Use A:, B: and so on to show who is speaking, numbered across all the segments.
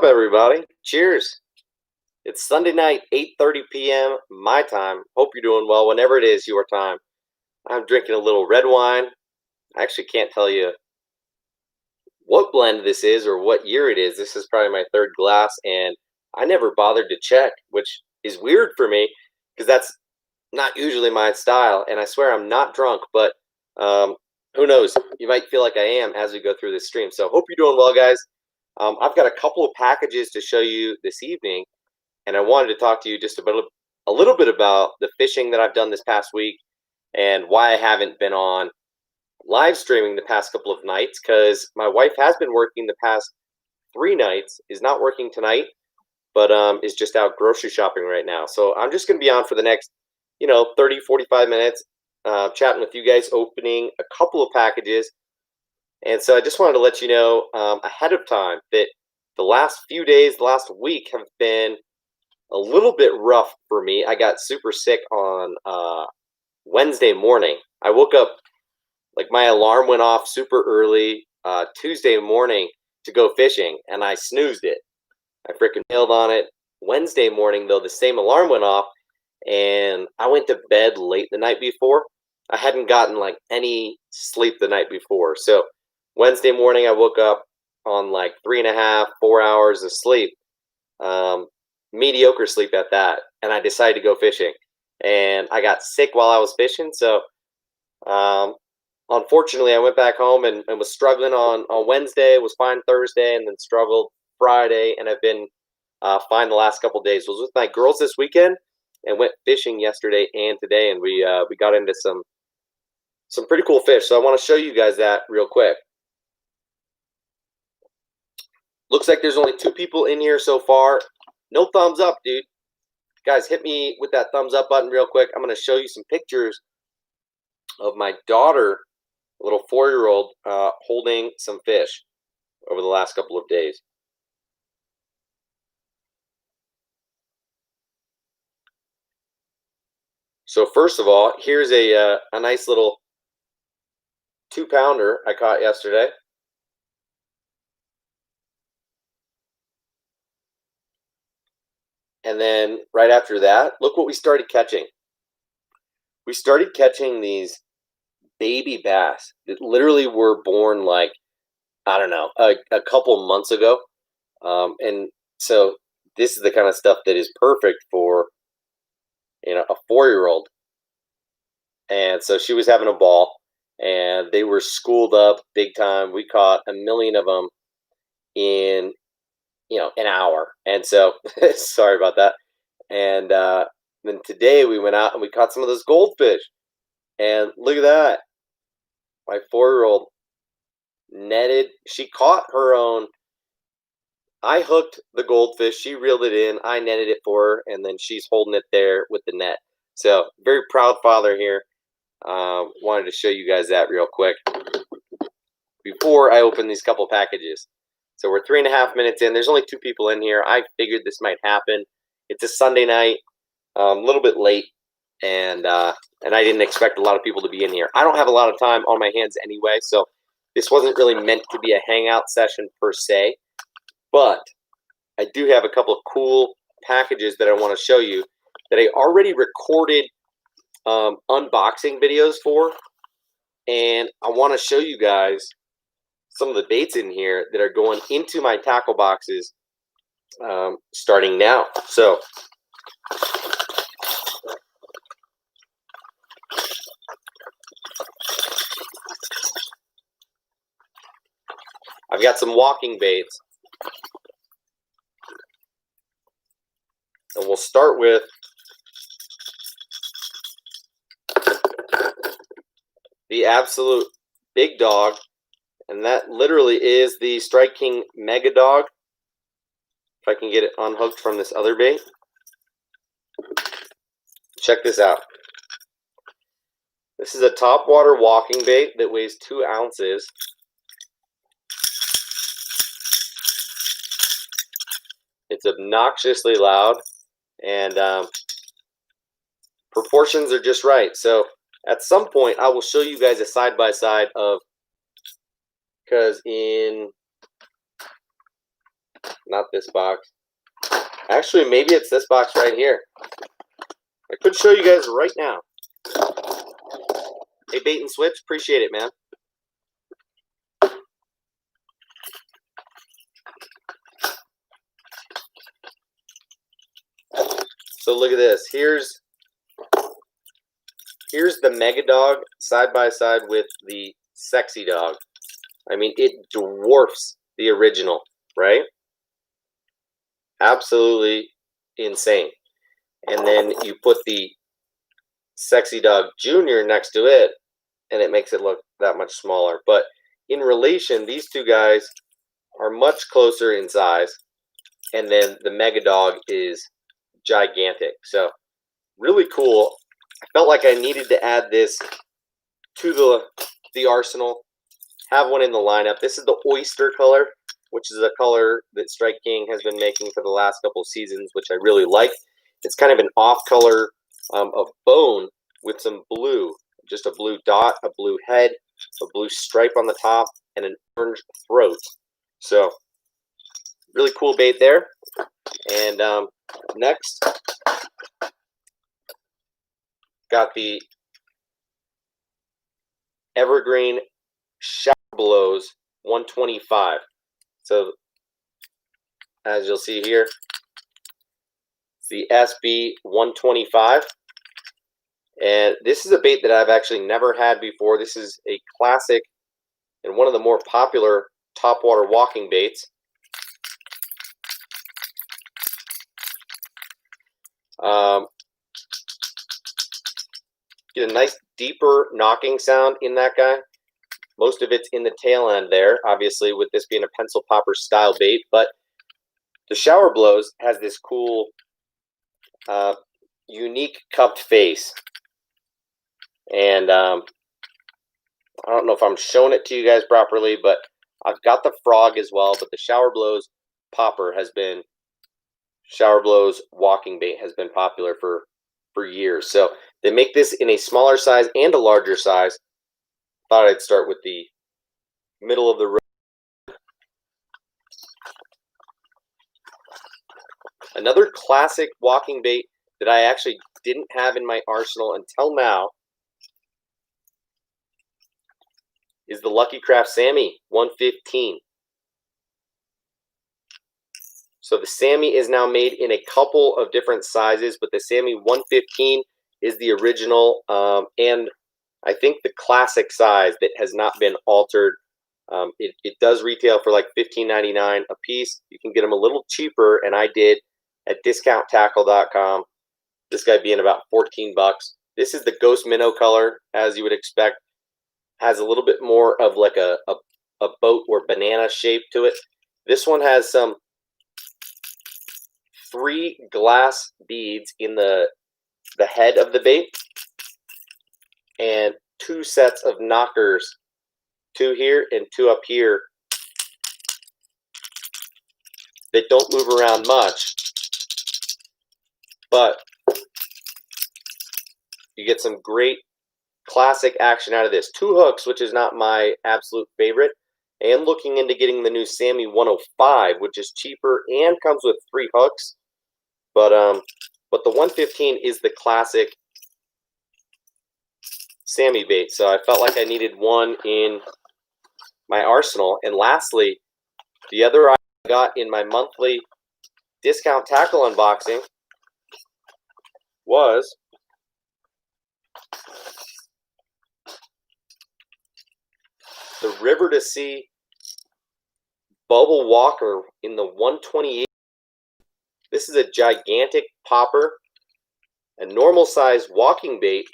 A: up, everybody? Cheers. It's Sunday night, 8:30 p.m. my time. Hope you're doing well whenever it is your time. I'm drinking a little red wine. I actually can't tell you what blend this is or what year it is. This is probably my third glass, and I never bothered to check, which is weird for me because that's not usually my style, and I swear I'm not drunk, but who knows? You might feel like I am as we go through this stream. So hope you're doing well, guys. I've got a couple of packages to show you this evening, and I wanted to talk to you just about a little bit about the fishing that I've done this past week and why I haven't been on live streaming the past couple of nights, because my wife has been working the past 3 nights, is not working tonight, but is just out grocery shopping right now. So I'm just going to be on for the next 30, 45 minutes, chatting with you guys, opening a couple of packages. And so I just wanted to let you know ahead of time that the last few days, the last week have been a little bit rough for me. I got super sick on Wednesday morning. I woke up, like my alarm went off super early Tuesday morning to go fishing, and I snoozed it. I freaking nailed on it. Wednesday morning, though, the same alarm went off, and I went to bed late the night before. I hadn't gotten like any sleep the night before. So Wednesday morning, I woke up on like 3.5, 4 hours of sleep. Mediocre sleep at that. And I decided to go fishing. And I got sick while I was fishing. So unfortunately, I went back home and was struggling on Wednesday, was fine Thursday, and then struggled Friday. And I've been fine the last couple of days. I was with my girls this weekend and went fishing yesterday and today. And we got into some pretty cool fish. So I want to show you guys that real quick. Looks like there's only 2 people in here so far. No thumbs up, dude. Guys, hit me with that thumbs up button real quick. I'm going to show you some pictures of my daughter, a little 4-year-old, holding some fish over the last couple of days. So first of all, here's a nice little 2-pounder I caught yesterday. And then right after that, look what we started catching. We started catching these baby bass that literally were born like, I don't know, a couple months ago. And so this is the kind of stuff that is perfect for, a 4-year-old. And so she was having a ball, and they were schooled up big time. We caught 1 million of them in an hour. And so sorry about that. And then today we went out and we caught some of those goldfish. And look at that. My 4-year-old netted. She caught her own. I hooked the goldfish. She reeled it in. I netted it for her. And then she's holding it there with the net. So very proud father here. Wanted to show you guys that real quick before I open these couple packages. So we're 3.5 minutes in. There's only 2 people in here. I figured this might happen. It's a Sunday night, a little bit late, and I didn't expect a lot of people to be in here. I don't have a lot of time on my hands anyway, so this wasn't really meant to be a hangout session per se. But I do have a couple of cool packages that I want to show you that I already recorded unboxing videos for, and I want to show you guys some of the baits in here that are going into my tackle boxes starting now. So I've got some walking baits, and we'll start with the absolute big dog. And that literally is the Strike King Mega Dog. If I can get it unhooked from this other bait. Check this out. This is a topwater walking bait that weighs 2 ounces. It's obnoxiously loud, and proportions are just right. So at some point, I will show you guys a side-by-side of, because in not this box. Actually, maybe it's this box right here. I could show you guys right now. Hey, Bait and Switch, appreciate it, man. So look at this. Here's the Mega Dog side by side with the Sexy Dog. I mean, it dwarfs the original, right? Absolutely insane. And then you put the Sexy Dog Junior next to it, and it makes it look that much smaller. But in relation, these two guys are much closer in size, and then the Mega Dog is gigantic. So really cool. I felt like I needed to add this to the arsenal. Have one in the lineup. This is the oyster color, which is a color that Strike King has been making for the last couple seasons, which I really like. It's kind of an off color of bone with some blue, just a blue dot, a blue head, a blue stripe on the top, and an orange throat. So really cool bait there. And next, got the Evergreen Shower Blows 125. So as you'll see here, it's the SB 125. And this is a bait that I've actually never had before. This is a classic and one of the more popular topwater walking baits. Get a nice deeper knocking sound in that guy. Most of it's in the tail end there, obviously, with this being a pencil popper style bait. But the Shower Blows has this cool, unique cupped face. And I don't know if I'm showing it to you guys properly, but I've got the frog as well. But the Shower Blows popper has been, Shower Blows walking bait has been popular for years. So they make this in a smaller size and a larger size. Thought I'd start with the middle of the road. Another classic walking bait that I actually didn't have in my arsenal until now is the Lucky Craft Sammy 115. So the Sammy is now made in a couple of different sizes, but the Sammy 115 is the original, and I think the classic size that has not been altered. It does retail for like $15.99 a piece. You can get them a little cheaper, and I did at discounttackle.com. This guy being about 14 bucks. This is the Ghost Minnow color, as you would expect. Has a little bit more of like a boat or banana shape to it. This one has some 3 glass beads in the head of the bait, and 2 sets of knockers, 2 here and 2 up here, that don't move around much, but you get some great classic action out of this. 2 hooks, which is not my absolute favorite, and looking into getting the new Sammy 105, which is cheaper and comes with 3 hooks. But the 115 is the classic Sammy bait, so I felt like I needed one in my arsenal. And lastly, the other I got in my monthly discount tackle unboxing was the River to Sea Bubble Walker in the 128. This is a gigantic popper, a normal size walking bait,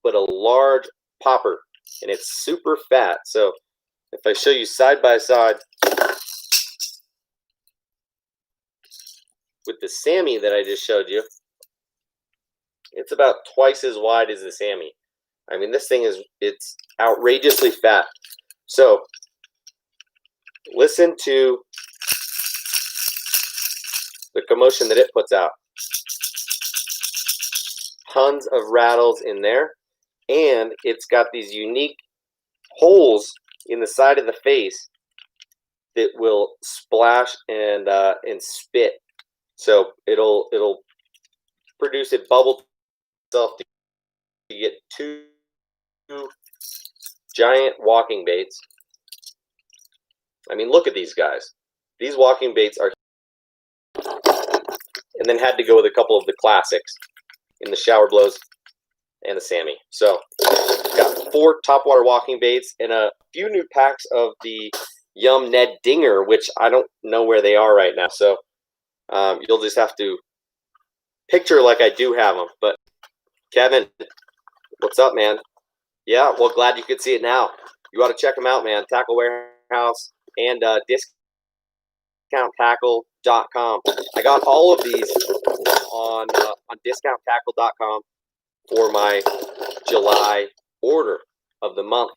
A: but a large popper, and it's super fat. So if I show you side by side with the Sammy that I just showed you, it's about twice as wide as the Sammy. I mean, this thing it's outrageously fat. So listen to the commotion that it puts out. Tons of rattles in there, and it's got these unique holes in the side of the face that will splash and spit. So it'll produce it bubble itself to get two giant walking baits. I mean, look at these guys. These walking baits are, and then had to go with a couple of the classics in the shower blows and the Sammy. So got 4 topwater walking baits and a few new packs of the Yum Ned Dinger, which I don't know where they are right now. So you'll just have to picture like I do have them. But Kevin, what's up, man? Yeah, well, glad you could see it now. You ought to check them out, man. Tackle Warehouse and discounttackle.com. I got all of these on discounttackle.com for my July order of the month.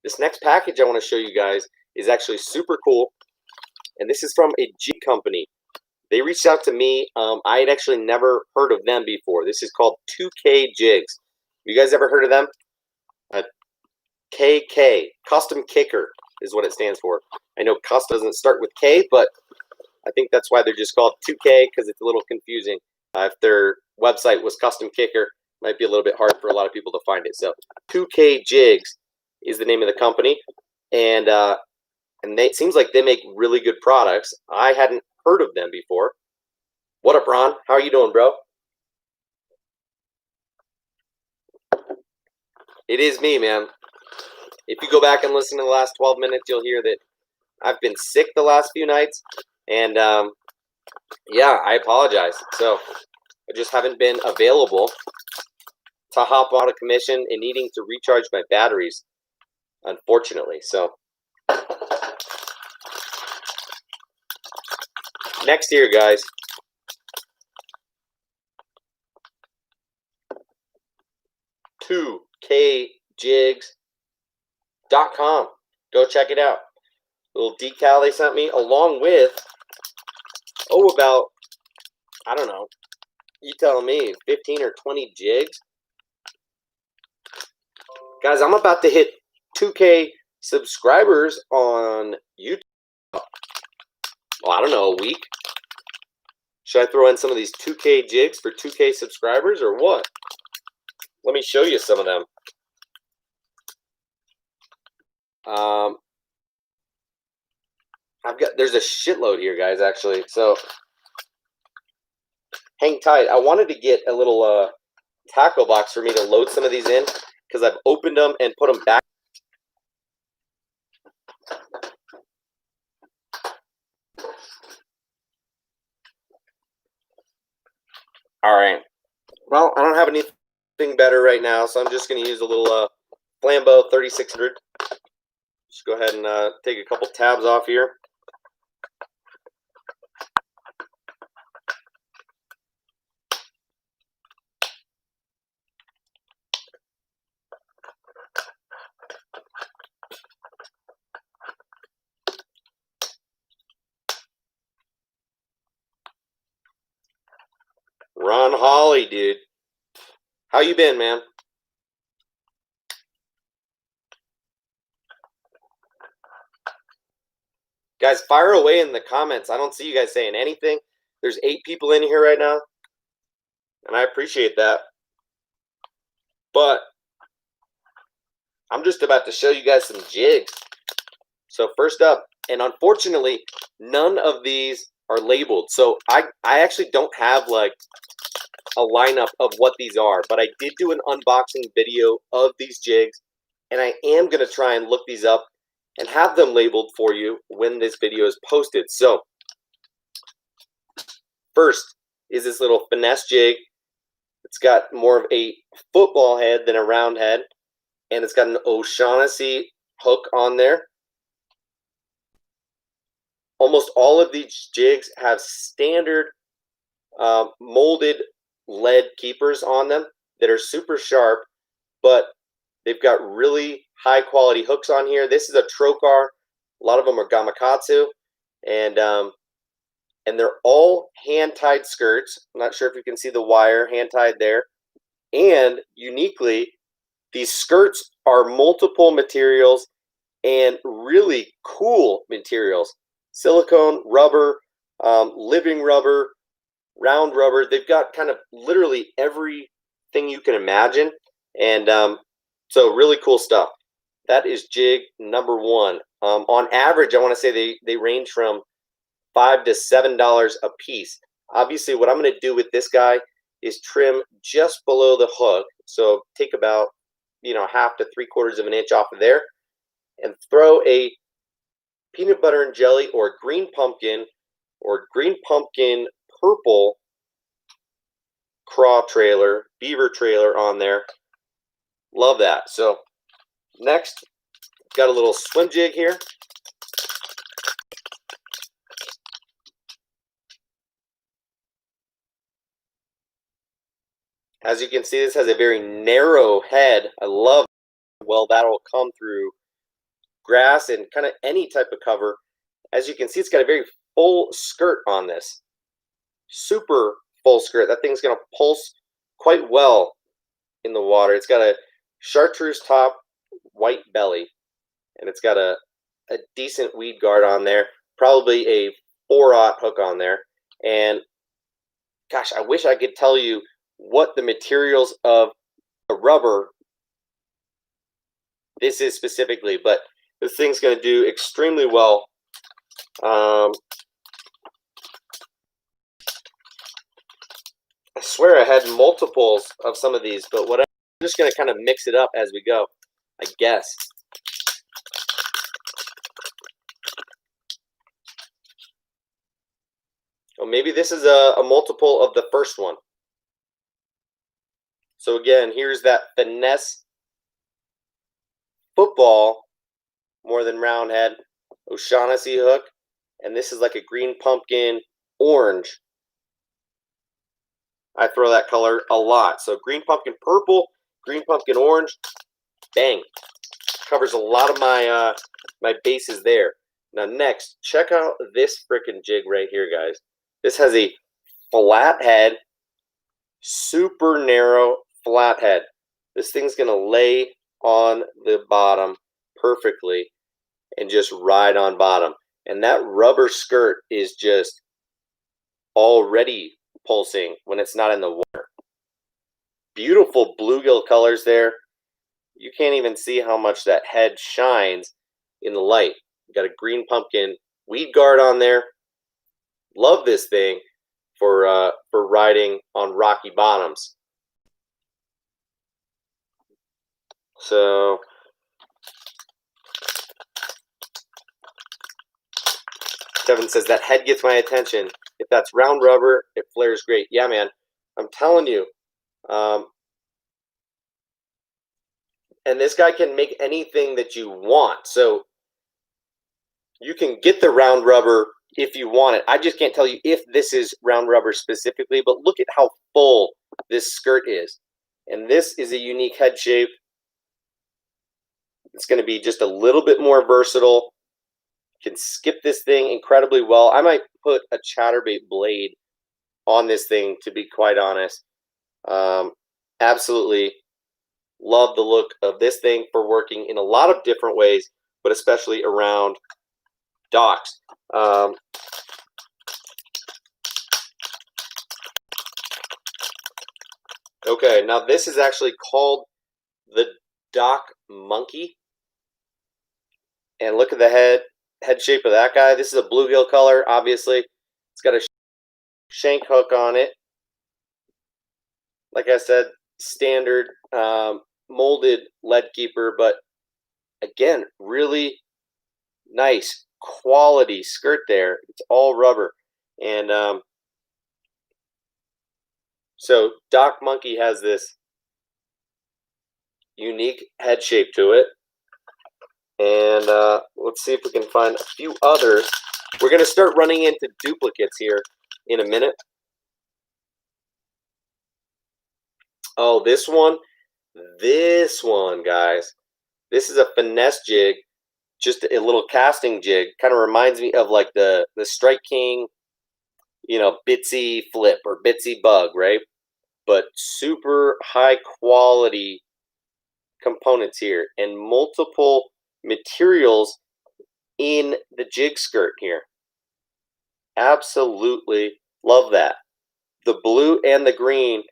A: This next package I want to show you guys is actually super cool, and this is from a jig company. They reached out to me. I had actually never heard of them before. This is called 2K Jigs. You guys ever heard of them? KK, Custom Kicker, is what it stands for. I know custom doesn't start with K, but I think that's why they're just called 2K, because it's a little confusing. If their website was Custom Kicker, it might be a little bit hard for a lot of people to find it. So 2K Jigs is the name of the company, and it seems like they make really good products. I hadn't heard of them before. What up, Ron? How are you doing, bro? It is me, man. If you go back and listen to the last 12 minutes, you'll hear that I've been sick the last few nights, and yeah, I apologize. So I just haven't been available to hop out of commission and needing to recharge my batteries, unfortunately. So next here, guys, $2kjigs.com. Go check it out. Little decal they sent me, along with, about, I don't know, you tell me, 15 or 20 jigs. Guys, I'm about to hit 2K subscribers on YouTube. Well, I don't know, a week. Should I throw in some of these 2K jigs for 2K subscribers or what? Let me show you some of them. There's a shitload here, guys, actually. So hang tight. I wanted to get a little tackle box for me to load some of these in, because I've opened them and put them back. All right. Well, I don't have anything better right now, so I'm just going to use a little Flambeau 3600. Just go ahead and take a couple tabs off here. Ron Holly, dude. How you been, man? Guys, fire away in the comments. I don't see you guys saying anything. There's 8 people in here right now, and I appreciate that. But I'm just about to show you guys some jigs. So first up, and unfortunately, none of these are labeled. So I actually don't have like a lineup of what these are, but I did do an unboxing video of these jigs, and I am going to try and look these up and have them labeled for you when this video is posted. So first is this little Finesse Jig. It's got more of a football head than a round head, and it's got an O'Shaughnessy hook on there. Almost all of these jigs have standard molded lead keepers on them that are super sharp, but they've got really high quality hooks on here. This is a Trokar. A lot of them are Gamakatsu, and they're all hand-tied skirts. I'm not sure if you can see the wire hand-tied there. And uniquely, these skirts are multiple materials and really cool materials. Silicone, rubber, living rubber, round rubber. They've got kind of literally everything you can imagine. And so really cool stuff. That is jig number one. On average, I want to say they range from $5 to $7 a piece. Obviously, what I'm going to do with this guy is trim just below the hook. So take about, half to 3/4 of an inch off of there, and throw a peanut butter and jelly or green pumpkin purple craw trailer, beaver trailer on there. Love that. So next, got a little swim jig here. As you can see, this has a very narrow head. I love it. Well, that'll come through grass and kind of any type of cover. As you can see, it's got a very full skirt on this. Super full skirt. That thing's going to pulse quite well in the water. It's got a chartreuse top, white belly, and it's got a decent weed guard on there. Probably a 4/0 hook on there. And gosh, I wish I could tell you what the materials of the rubber this is specifically, but this thing's going to do extremely well. I swear I had multiples of some of these, but I'm just going to kind of mix it up as we go, I guess. Or maybe this is a multiple of the first one. So again, here's that Finesse football, more than round head, O'Shaughnessy hook, and this is like a green pumpkin orange. I throw that color a lot. So green pumpkin purple, green pumpkin orange, bang. Covers a lot of my my bases there. Now next, check out this frickin' jig right here, guys. This has a flat head, super narrow flat head. This thing's gonna lay on the bottom perfectly and just ride on bottom. And that rubber skirt is just already pulsing when it's not in the water. Beautiful bluegill colors there. You can't even see how much that head shines in the light. You got a green pumpkin weed guard on there. Love this thing for riding on rocky bottoms. So Kevin says that head gets my attention. If that's round rubber, it flares great. Yeah, man, I'm telling you. And this guy can make anything that you want. So you can get the round rubber if you want it. I just can't tell you if this is round rubber specifically, but look at how full this skirt is. And this is a unique head shape. It's going to be just a little bit more versatile. You can skip this thing incredibly well. I might put a chatterbait blade on this thing, to be quite honest. Absolutely love the look of this thing for working in a lot of different ways, but especially around docks. Okay, now this is actually called the Dock Monkey. And look at the head shape of that guy. This is a bluegill color, obviously. It's got a shank hook on it. Like I said, standard molded lead keeper, but again, really nice quality skirt there. It's all rubber. And so Dock Monkey has this unique head shape to it. And let's see if we can find a few others. We're going to start running into duplicates here in a minute. Oh, this one, guys. This is a Finesse Jig, just a little casting jig. Kind of reminds me of like the Strike King, Bitsy Flip or Bitsy Bug, right? But super high quality components here and multiple materials in the jig skirt here. Absolutely love that. The blue and the green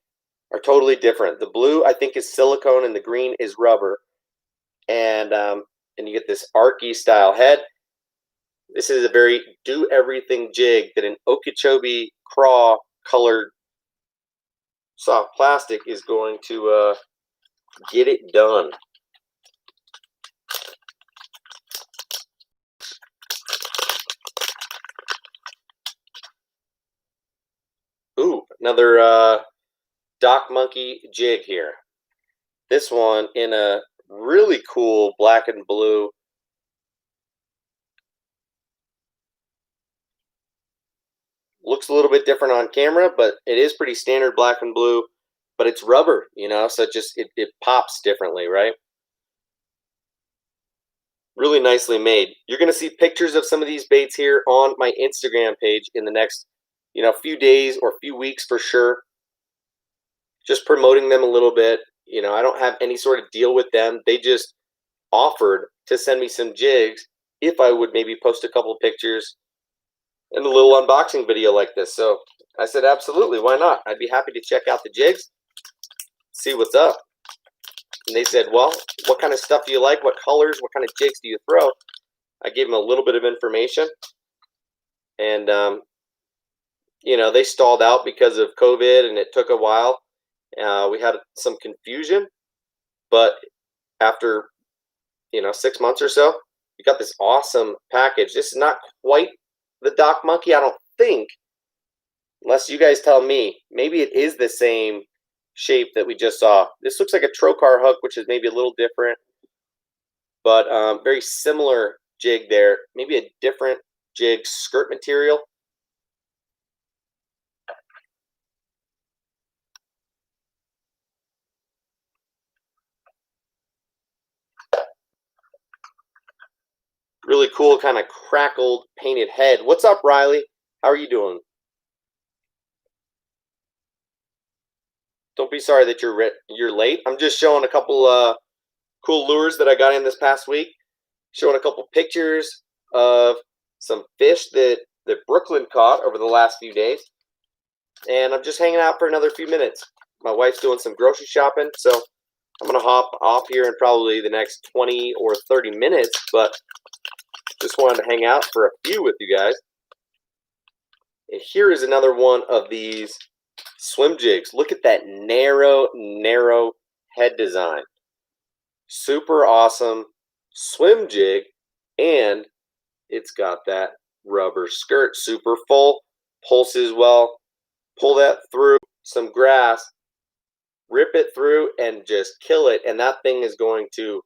A: are totally different. The blue, I think, is silicone, and the green is rubber. And you get this archy style head. This is a very do-everything jig that an Okeechobee craw colored soft plastic is going to get it done. Ooh, another Doc Monkey jig here. This one in a really cool black and blue. Looks a little bit different on camera, but it is pretty standard black and blue. But it's rubber, you know, so it pops differently, right? Really nicely made. You're going to see pictures of some of these baits here on my Instagram page in the next, few days or few weeks for sure. Just promoting them a little bit. I don't have any sort of deal with them. They just offered to send me some jigs if I would maybe post a couple pictures and a little unboxing video like this. So I said, absolutely, why not? I'd be happy to check out the jigs, see what's up. And they said, well, what kind of stuff do you like? What colors? What kind of jigs do you throw? I gave them a little bit of information. And, they stalled out because of COVID, and it took a while. We had some confusion. But after, 6 months or so, we got this awesome package. This is not quite the Doc Monkey, I don't think. Unless you guys tell me. Maybe it is the same shape that we just saw. This looks like a trocar hook, which is maybe a little different, but very similar jig there. Maybe a different jig skirt material. Really cool, kind of crackled, painted head. What's up, Riley? How are you doing? Don't be sorry that you're late. I'm just showing a couple cool lures that I got in this past week. Showing a couple pictures of some fish that Brooklyn caught over the last few days. And I'm just hanging out for another few minutes. My wife's doing some grocery shopping, so I'm going to hop off here in probably the next 20 or 30 minutes, but just wanted to hang out for a few with you guys. And here is another one of these swim jigs. Look at that narrow head design. Super awesome swim jig, and it's got that rubber skirt. Super full, pulses well. Pull that through some grass, rip it through, and just kill it. And that thing is going to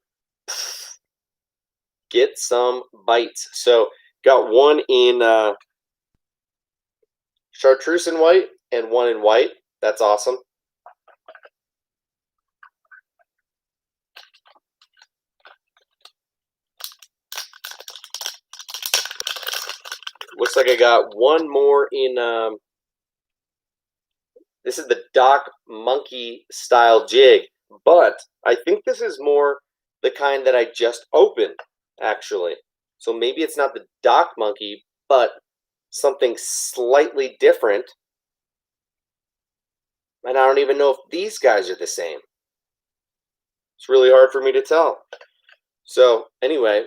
A: get some bites. So got one in chartreuse and white and one in white. That's awesome. Looks like I got one more in this is the Doc Monkey Style Jig, but I think this is more the kind that I just opened, actually. So maybe it's not the Doc Monkey, but something slightly different. And I don't even know if these guys are the same. It's really hard for me to tell. So anyway,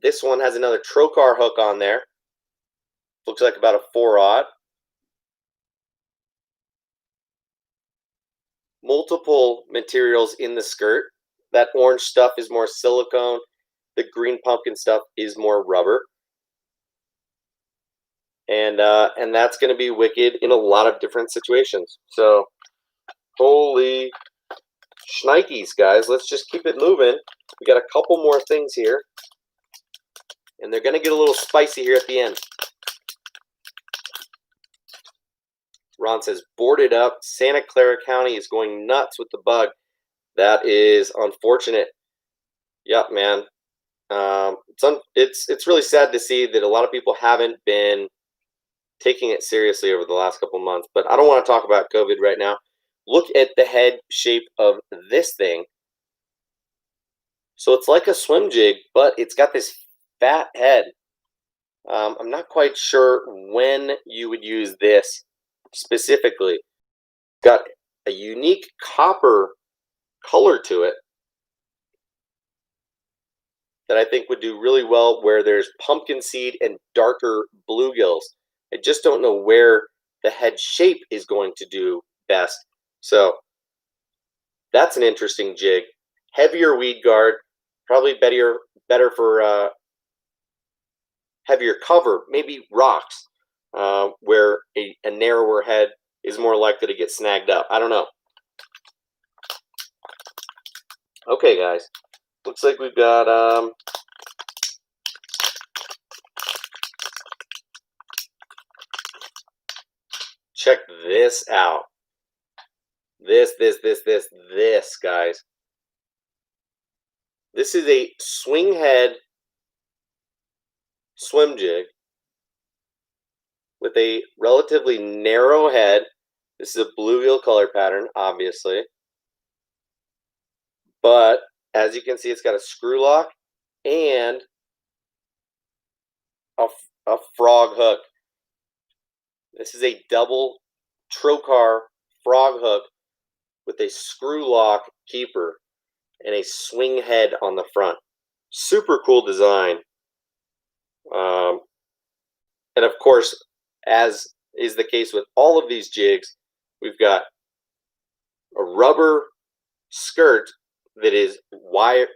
A: this one has another trocar hook on there. Looks like about a 4/0. Multiple materials in the skirt. That orange stuff is more silicone. The green pumpkin stuff is more rubber. And that's going to be wicked in a lot of different situations. So, holy shnikes, guys. Let's just keep it moving. We got a couple more things here. And they're going to get a little spicy here at the end. Ron says, boarded up. Santa Clara County is going nuts with the bug. That is unfortunate. Yep, man. It's really sad to see that a lot of people haven't been taking it seriously over the last couple months. But I don't want to talk about COVID right now. Look at the head shape of this thing. So it's like a swim jig, but it's got this fat head. I'm not quite sure when you would use this specifically. It's got a unique copper color to it that I think would do really well where there's pumpkin seed and darker bluegills. I just don't know where the head shape is going to do best. So that's an interesting jig. Heavier weed guard, probably better for heavier cover, maybe rocks, where a narrower head is more likely to get snagged up. I don't know. Okay, guys, looks like we've got check this out. This, guys. This is a swing head swim jig with a relatively narrow head. This is a bluegill color pattern, obviously. But as you can see, it's got a screw lock and a frog hook. This is a double trocar frog hook with a screw lock keeper and a swing head on the front. Super cool design. And of course, as is the case with all of these jigs, we've got a rubber skirt that is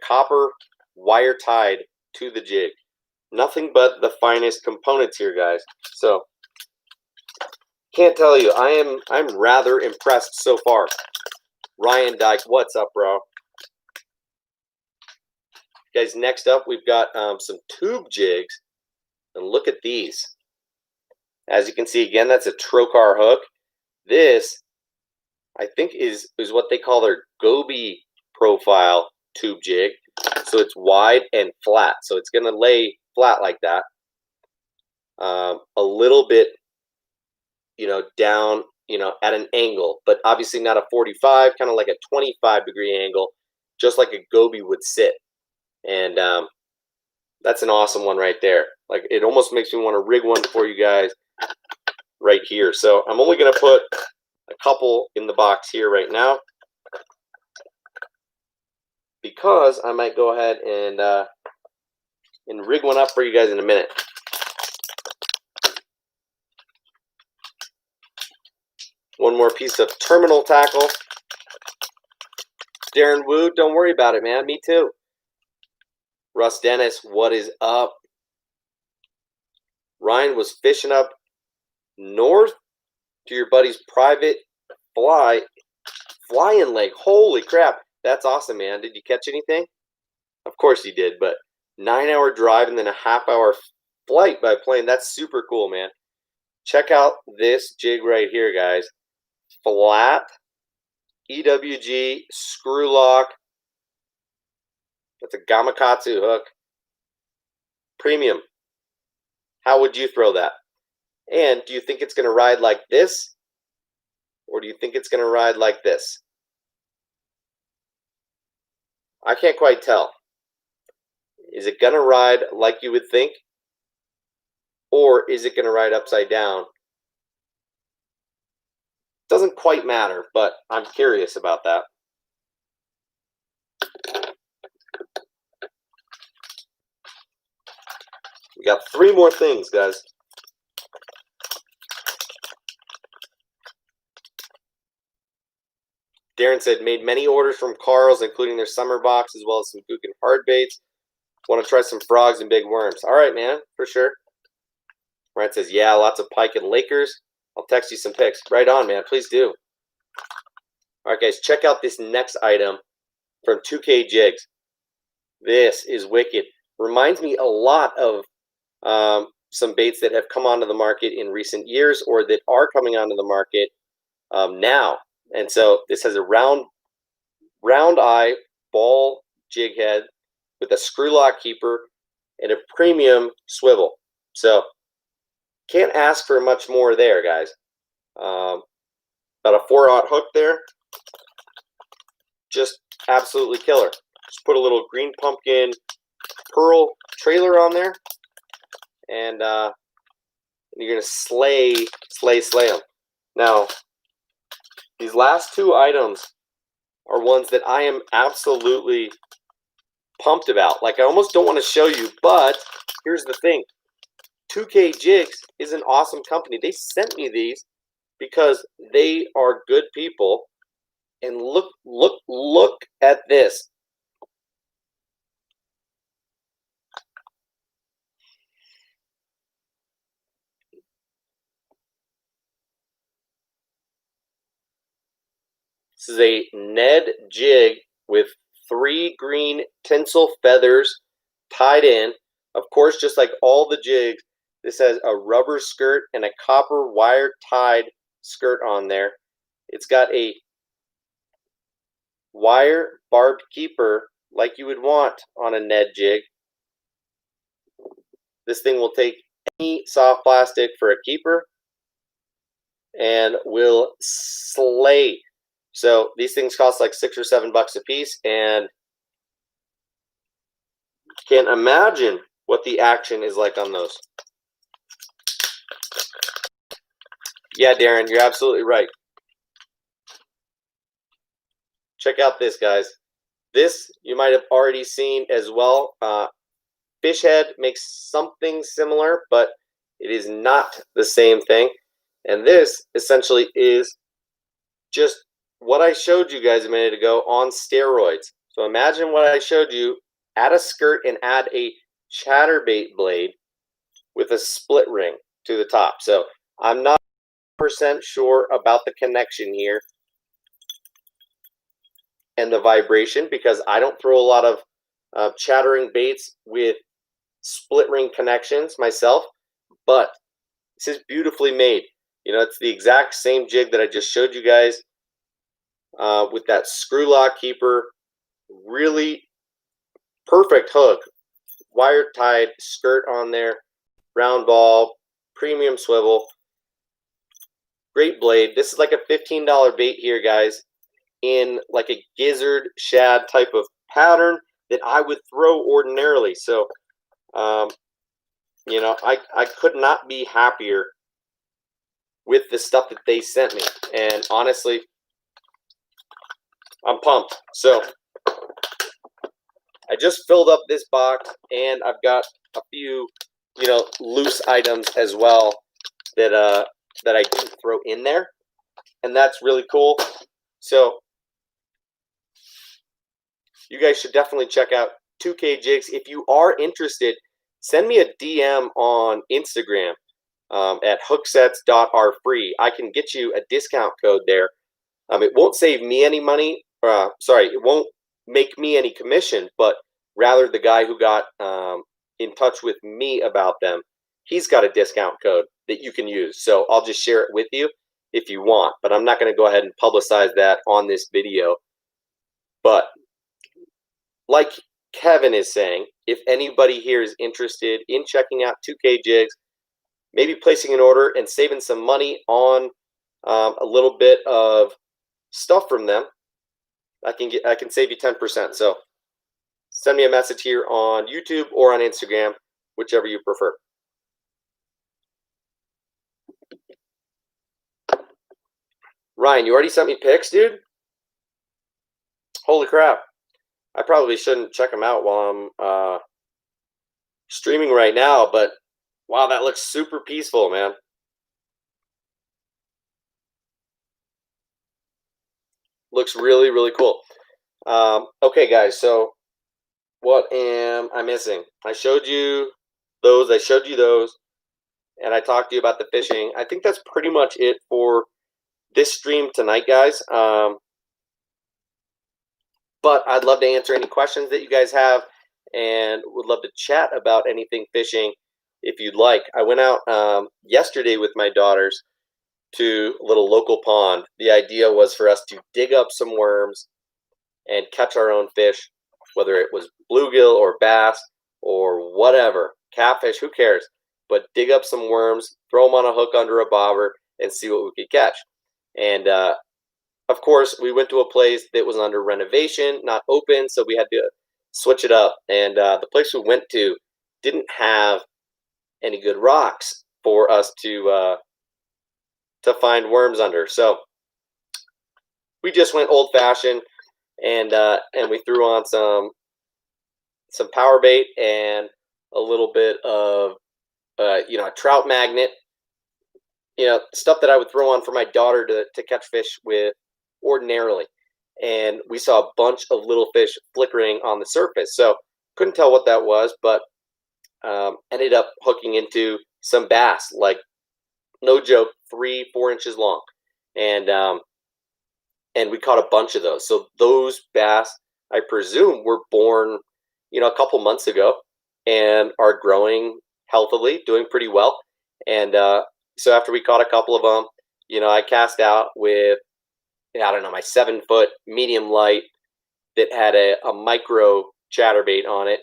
A: copper wire tied to the jig. Nothing but the finest components here, guys. So can't tell you, I'm rather impressed so far. Ryan Dyke, what's up, bro? Guys, next up we've got some tube jigs, and look at these. As you can see, again, that's a trocar hook. This, I think, is what they call their Gobi profile tube jig. So it's wide and flat. So it's going to lay flat like that. A little bit, down, at an angle, but obviously not a 45, kind of like a 25-degree angle, just like a Gobi would sit. And that's an awesome one right there. Like, it almost makes me want to rig one for you guys right here. So I'm only going to put a couple in the box here right now, because I might go ahead and rig one up for you guys in a minute. One more piece of terminal tackle. Darren Wu, don't worry about it, man. Me too. Russ Dennis, what is up? Ryan was fishing up north to your buddy's private flying lake. Holy crap. That's awesome, man. Did you catch anything? Of course you did, but 9-hour drive and then a half-hour flight by plane. That's super cool, man. Check out this jig right here, guys. Flat EWG screw lock. That's a Gamakatsu hook. Premium. How would you throw that? And do you think it's going to ride like this? Or do you think it's going to ride like this? I can't quite tell. Is it going to ride like you would think? Or is it going to ride upside down? Doesn't quite matter, but I'm curious about that. We got 3 more things, guys. Darren said, made many orders from Carl's, including their summer box, as well as some Gookin hard baits. Want to try some frogs and big worms. All right, man, for sure. Ryan says, yeah, lots of pike and Lakers. I'll text you some pics. Right on, man. Please do. All right, guys, check out this next item from 2K Jigs. This is wicked. Reminds me a lot of some baits that have come onto the market in recent years or that are coming onto the market now. And so this has a round eye ball jig head with a screw lock keeper and a premium swivel. So can't ask for much more there, guys. About a 4/0 hook there. Just absolutely killer. Just put a little green pumpkin pearl trailer on there, and you're gonna slay them. Now, these last two items are ones that I am absolutely pumped about. Like, I almost don't want to show you, but here's the thing. 2K Jigs is an awesome company. They sent me these because they are good people. And look at this. This is a Ned jig with 3 green tinsel feathers tied in. Of course, just like all the jigs, this has a rubber skirt and a copper wire tied skirt on there. It's got a wire barbed keeper like you would want on a Ned jig. This thing will take any soft plastic for a keeper and will slay. So these things cost like $6 or $7 a piece, and can't imagine what the action is like on those. Yeah, Darren, you're absolutely right. Check out this, guys. This you might have already seen as well. Fish head makes something similar, but it is not the same thing. And this essentially is just what I showed you guys a minute ago on steroids. So imagine what I showed you, add a skirt and add a chatterbait blade with a split ring to the top. So I'm not 100% sure about the connection here and the vibration, because I don't throw a lot of chattering baits with split ring connections myself, but this is beautifully made. You know, it's the exact same jig that I just showed you guys with that screw lock keeper. Really perfect hook, wire tied skirt on there, round ball, premium swivel, great blade. This is like a $15 bait here, guys, in like a gizzard shad type of pattern that I would throw ordinarily. So you know, I could not be happier with the stuff that they sent me, and honestly, I'm pumped. So I just filled up this box, and I've got a few, you know, loose items as well that that I didn't throw in there, and that's really cool. So you guys should definitely check out 2K Jigs. If you are interested, send me a DM on Instagram at hooksets.rfree. I can get you a discount code there. It won't save me any money. Sorry, it won't make me any commission, but rather the guy who got in touch with me about them, he's got a discount code that you can use. So I'll just share it with you if you want, but I'm not going to go ahead and publicize that on this video. But like Kevin is saying, if anybody here is interested in checking out 2K Jigs, maybe placing an order and saving some money on a little bit of stuff from them, I can save you 10%. So send me a message here on YouTube or on Instagram, whichever you prefer. Ryan, you already sent me pics, dude? Holy crap. I probably shouldn't check them out while I'm streaming right now, but wow, that looks super peaceful, man. Looks really, really cool. Okay, guys, so what am I missing? I showed you those, and I talked to you about the fishing. I think that's pretty much it for this stream tonight, guys. But I'd love to answer any questions that you guys have, and would love to chat about anything fishing if you'd like. I went out yesterday with my daughters to a little local pond. The idea was for us to dig up some worms and catch our own fish, whether it was bluegill or bass or whatever, catfish, who cares? But dig up some worms, throw them on a hook under a bobber, and see what we could catch. And of course, we went to a place that was under renovation, not open, so we had to switch it up. And the place we went to didn't have any good rocks for us to find worms under. So we just went old fashioned, and we threw on some power bait and a little bit of a trout magnet, stuff that I would throw on for my daughter to catch fish with ordinarily. And we saw a bunch of little fish flickering on the surface. So couldn't tell what that was, but ended up hooking into some bass, like no joke, 3-4 inches long. And we caught a bunch of those. So those bass, I presume, were born, a couple months ago and are growing healthily, doing pretty well. And so after we caught a couple of them, I cast out with, I don't know, my 7-foot medium light that had a micro chatterbait on it.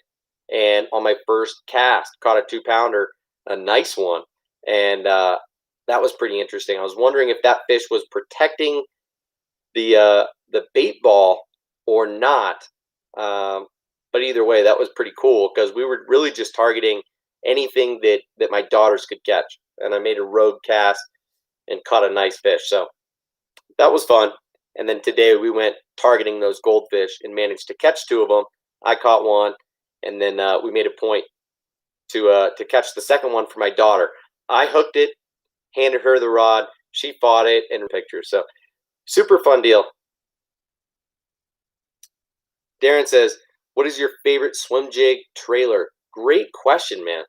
A: And on my first cast, caught a 2-pounder, a nice one. And that was pretty interesting. I was wondering if that fish was protecting the bait ball or not. But either way, that was pretty cool because we were really just targeting anything that my daughters could catch. And I made a rogue cast and caught a nice fish. So that was fun. And then today we went targeting those goldfish and managed to catch 2 of them. I caught one, and then we made a point to catch the second one for my daughter. I hooked it, handed her the rod, she fought it, and a picture. So super fun deal. Darren says, what is your favorite swim jig trailer? Great question, man.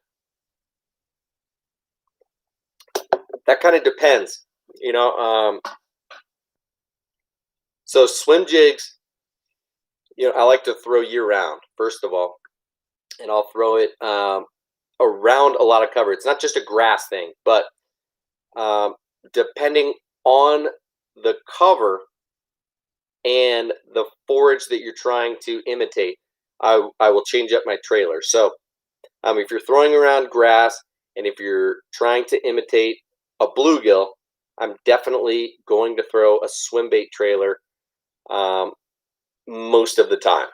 A: That kind of depends, So swim jigs, I like to throw year round, first of all. And I'll throw it around a lot of cover. It's not just a grass thing, but depending on the cover and the forage that you're trying to imitate, I will change up my trailer. So if you're throwing around grass and if you're trying to imitate a bluegill, I'm definitely going to throw a swim bait trailer most of the time.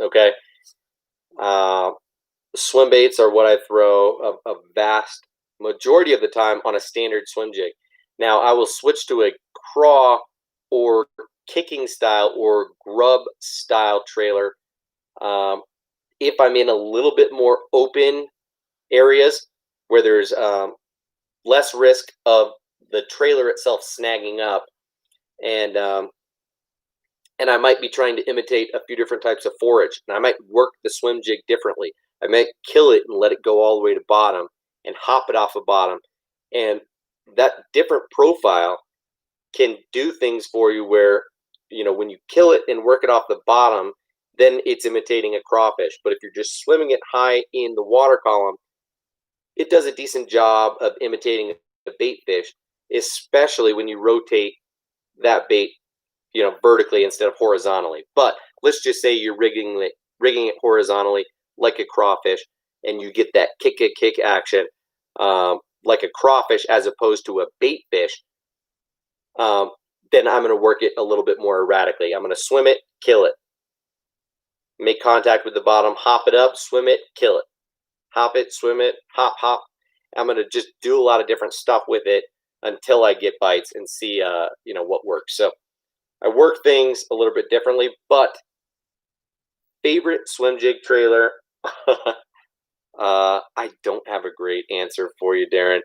A: Okay. Swim baits are what I throw a vast majority of the time on a standard swim jig. Now I will switch to a craw or kicking style or grub style trailer if I'm in a little bit more open areas where there's less risk of the trailer itself snagging up, and I might be trying to imitate a few different types of forage, and I might work the swim jig differently. I might kill it and let it go all the way to bottom and hop it off the bottom, and that different profile can do things for you where, when you kill it and work it off the bottom, then it's imitating a crawfish. But if you're just swimming it high in the water column, it does a decent job of imitating a bait fish, especially when you rotate that bait, vertically instead of horizontally. But let's just say you're rigging it horizontally like a crawfish, and you get that kick action like a crawfish as opposed to a bait fish. Then I'm going to work it a little bit more erratically. I'm going to swim it, kill it, make contact with the bottom, hop it up, swim it, kill it, hop it, swim it, hop, hop. I'm going to just do a lot of different stuff with it until I get bites and see, what works. So I work things a little bit differently, but favorite swim jig trailer, I don't have a great answer for you, Darren.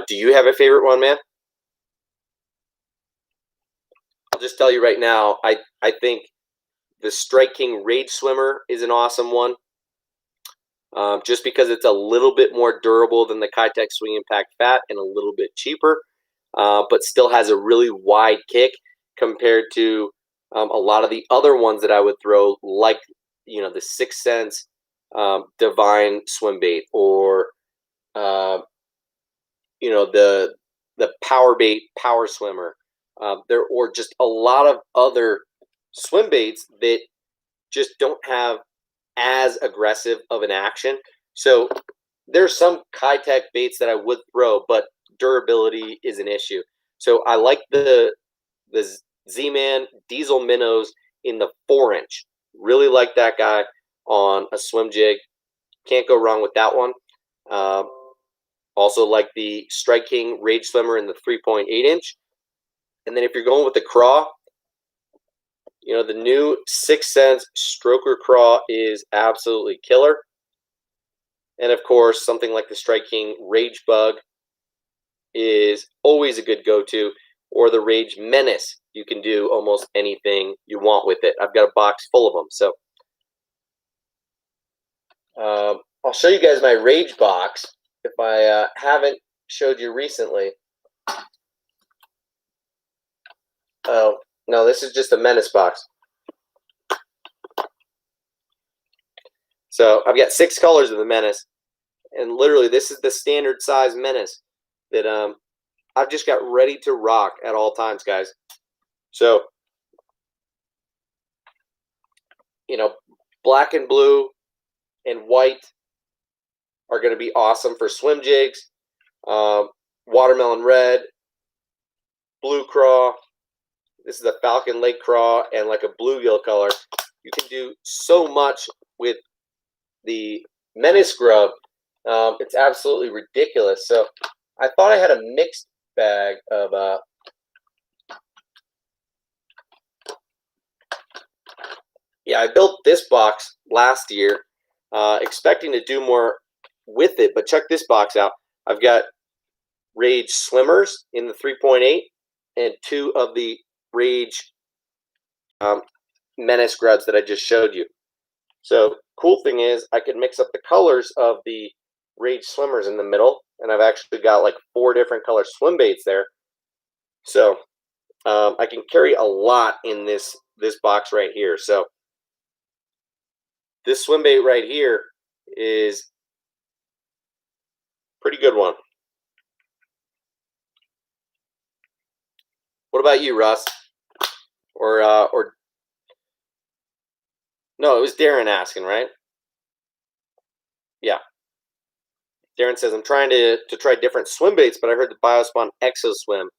A: Do you have a favorite one, man? I'll just tell you right now, I think the Strike King Rage Swimmer is an awesome one. Just because it's a little bit more durable than the Kitech Swing Impact Fat and a little bit cheaper, but still has a really wide kick compared to a lot of the other ones that I would throw, like the 6th Sense Divine Swim Bait, or the Power Bait Power Swimmer. There or just a lot of other swim baits that just don't have as aggressive of an action. So there's some Kitech baits that I would throw, but durability is an issue. So I like the Z-Man Diesel Minnows in the 4-inch. Really like that guy. on a swim jig. Can't go wrong with that one. Also like the Strike King Rage Swimmer in the 3.8 inch. And then if you're going with the craw, you know, the new 6 Sense Stroker Craw is absolutely killer. And of course, something like the Strike King Rage Bug is always a good go-to, or the Rage Menace. You can do almost anything you want with it. I've got a box full of them. So I'll show you guys my Rage box if I haven't showed you recently. Oh, no, this is just a Menace box. So I've got 6 colors of the Menace, and literally this is the standard size Menace that I've just got ready to rock at all times, guys. So, you know, black and blue and white are going to be awesome for swim jigs. Watermelon red, blue craw. This is a Falcon Lake craw and like a bluegill color. You can do so much with the Menace grub. It's absolutely ridiculous. So I thought I had a mixed bag of yeah, I built this box last year, expecting to do more with it, but check this box out. I've got Rage Swimmers in the 3.8 and 2 of the Rage Menace grubs that I just showed you. So cool thing is I can mix up the colors of the Rage Swimmers in the middle, and I've actually got like 4 different color swim baits there. So I can carry a lot in this box right here. So this swim bait right here is a pretty good one. What about you, Russ? Or no, it was Darren asking, right? Yeah. Darren says, I'm trying to try different swim baits, but I heard the Biospawn Exo Swim.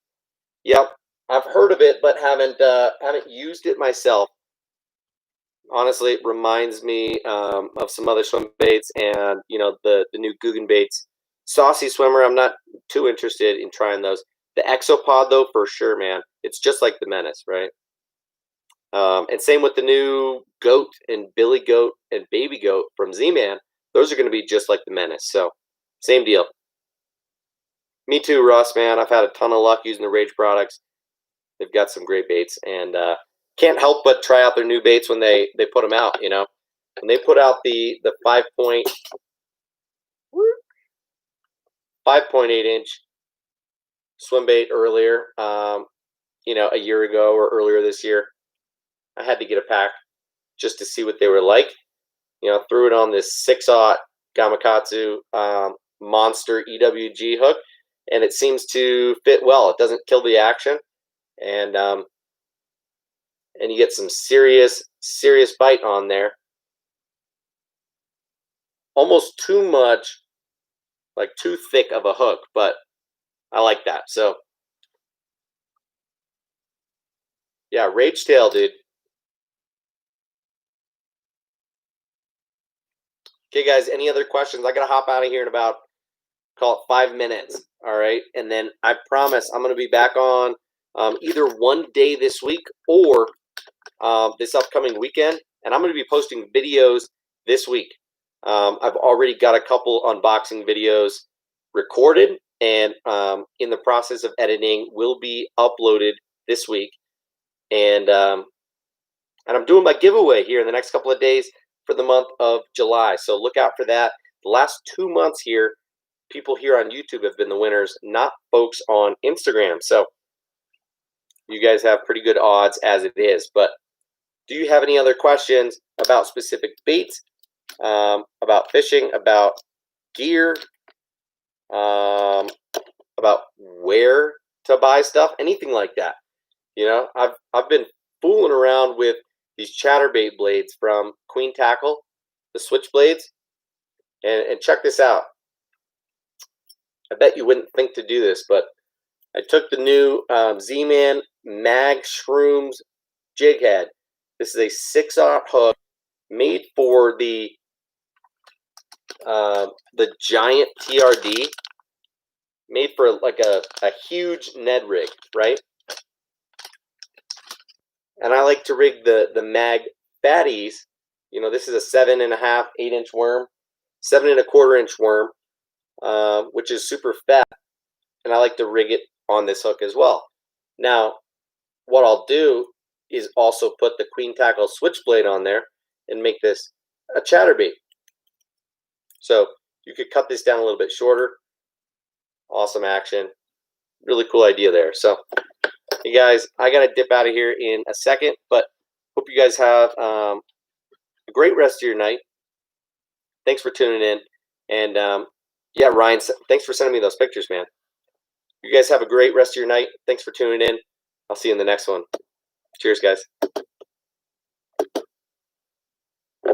A: Yep, I've heard of it, but haven't used it myself. Honestly, it reminds me of some other swim baits, and you know, the new Guggen baits. Saucy Swimmer, I'm not too interested in trying those. The Exopod, though, for sure, man. It's just like the Menace, right? And same with the new Goat and Billy Goat and Baby Goat from Z-Man. Those are going to be just like the Menace. So, same deal. Me too, Russ, man. I've had a ton of luck using the Rage products. They've got some great baits, and can't help but try out their new baits when they put them out, you know. When they put out the 5.8 inch swim bait earlier, you know, a year ago or earlier this year, I had to get a pack just to see what they were like. You know, threw it on this 6/0 Gamakatsu monster EWG hook, and it seems to fit well. It doesn't kill the action, and you get some serious bite on there. Almost too much, like too thick of a hook, but I like that. So yeah, Rage Tail, dude. Okay, guys, any other questions? I got to hop out of here in about, call it 5 minutes, all right? And then I promise I'm going to be back on either one day this week or this upcoming weekend, and I'm going to be posting videos this week. I've already got a couple unboxing videos recorded, and in the process of editing will be uploaded this week. And I'm doing my giveaway here in the next couple of days for the month of July. So look out for that. The last 2 months here, people here on YouTube have been the winners, not folks on Instagram. So you guys have pretty good odds as it is. But do you have any other questions about specific baits, about fishing, about gear, about where to buy stuff, anything like that? You know, I've been fooling around with these chatterbait blades from Queen Tackle, the switch blades, and check this out. I bet you wouldn't think to do this, but I took the new Z-Man Mag Shrooms jig head. This is a 6/0 hook made for the giant TRD, made for like a huge Ned rig, right? And I like to rig the mag fatties. You know, this is a 7.5, 8-inch worm, 7.25-inch worm, which is super fat, and I like to rig it on this hook as well. Now, what I'll do is also put the queen tackle switchblade on there and make this a chatterbait. So you could cut this down a little bit shorter. Awesome action. Really cool idea there. So, hey guys, I got to dip out of here in a second, but hope you guys have a great rest of your night. Thanks for tuning in. And yeah, Ryan, thanks for sending me those pictures, man. You guys have a great rest of your night. Thanks for tuning in. I'll see you in the next one. Cheers, guys.